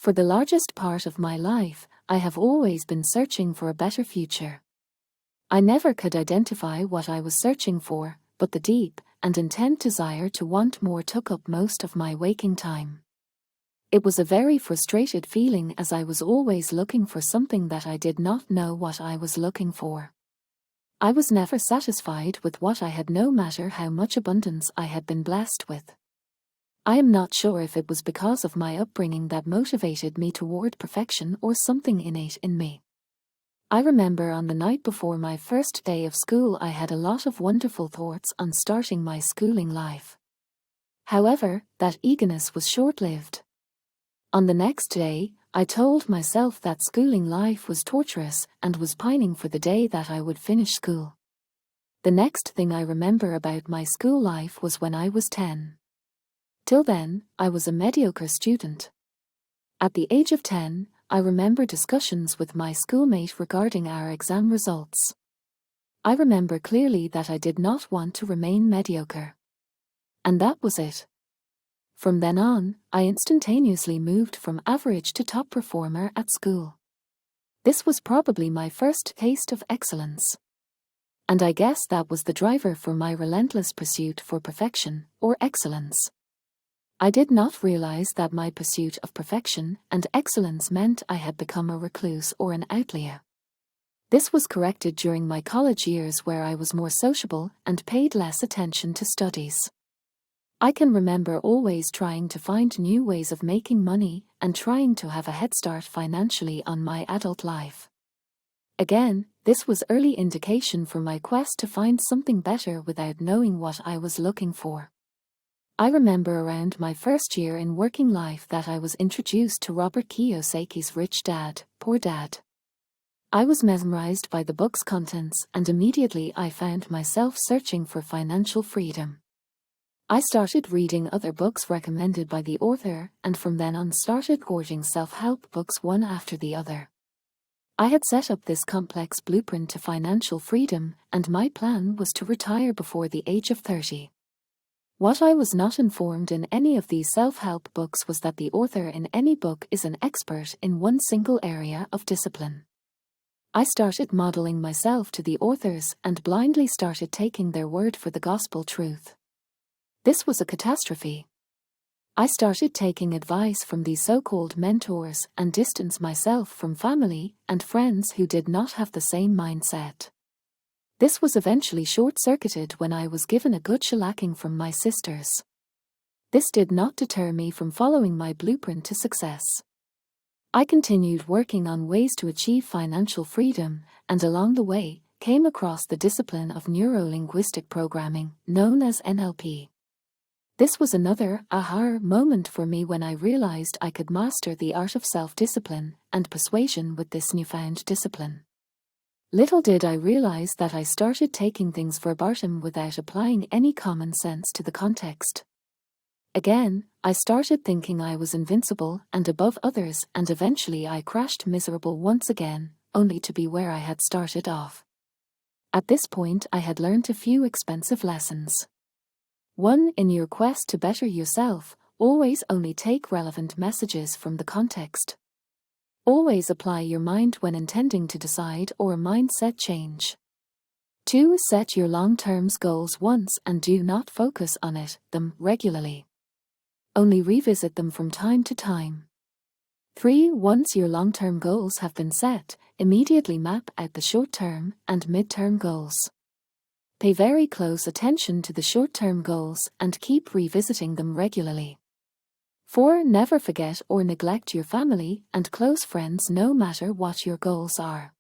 For the largest part of my life, I have always been searching for a better future. I never could identify what I was searching for, but the deep and intense desire to want more took up most of my waking time. It was a very frustrated feeling, as I was always looking for something that I did not know what I was looking for. I was never satisfied with what I had, no matter how much abundance I had been blessed with. I am not sure if it was because of my upbringing that motivated me toward perfection or something innate in me. I remember on the night before my first day of school, I had a lot of wonderful thoughts on starting my schooling life. However, that eagerness was short-lived. On the next day, I told myself that schooling life was torturous and was pining for the day that I would finish school. The next thing I remember about my school life was when I was 10. Till then, I was a mediocre student. At the age of 10, I remember discussions with my schoolmate regarding our exam results. I remember clearly that I did not want to remain mediocre. And that was it. From then on, I instantaneously moved from average to top performer at school. This was probably my first taste of excellence. And I guess that was the driver for my relentless pursuit for perfection, or excellence. I did not realize that my pursuit of perfection and excellence meant I had become a recluse or an outlier. This was corrected during my college years, where I was more sociable and paid less attention to studies. I can remember always trying to find new ways of making money and trying to have a head start financially on my adult life. Again, this was early indication for my quest to find something better without knowing what I was looking for. I remember around my first year in working life that I was introduced to Robert Kiyosaki's Rich Dad, Poor Dad. I was mesmerized by the book's contents, and immediately I found myself searching for financial freedom. I started reading other books recommended by the author, and from then on started gorging self-help books one after the other. I had set up this complex blueprint to financial freedom, and my plan was to retire before the age of 30. What I was not informed in any of these self-help books was that the author in any book is an expert in one single area of discipline. I started modeling myself to the authors and blindly started taking their word for the gospel truth. This was a catastrophe. I started taking advice from these so-called mentors and distanced myself from family and friends who did not have the same mindset. This was eventually short-circuited when I was given a good shellacking from my sisters. This did not deter me from following my blueprint to success. I continued working on ways to achieve financial freedom, and along the way, came across the discipline of neuro-linguistic programming, known as NLP. This was another aha moment for me when I realized I could master the art of self-discipline and persuasion with this newfound discipline. Little did I realize that I started taking things verbatim without applying any common sense to the context. Again, I started thinking I was invincible and above others, and eventually I crashed miserable once again, only to be where I had started off. At this point, I had learned a few expensive lessons. 1. In your quest to better yourself, always only take relevant messages from the context. Always apply your mind when intending to decide or a mindset change. 2. Set your long-term goals once and do not focus on them regularly. Only revisit them from time to time. 3. Once your long-term goals have been set, immediately map out the short-term and mid-term goals. Pay very close attention to the short-term goals and keep revisiting them regularly. 4. Never forget or neglect your family and close friends, no matter what your goals are.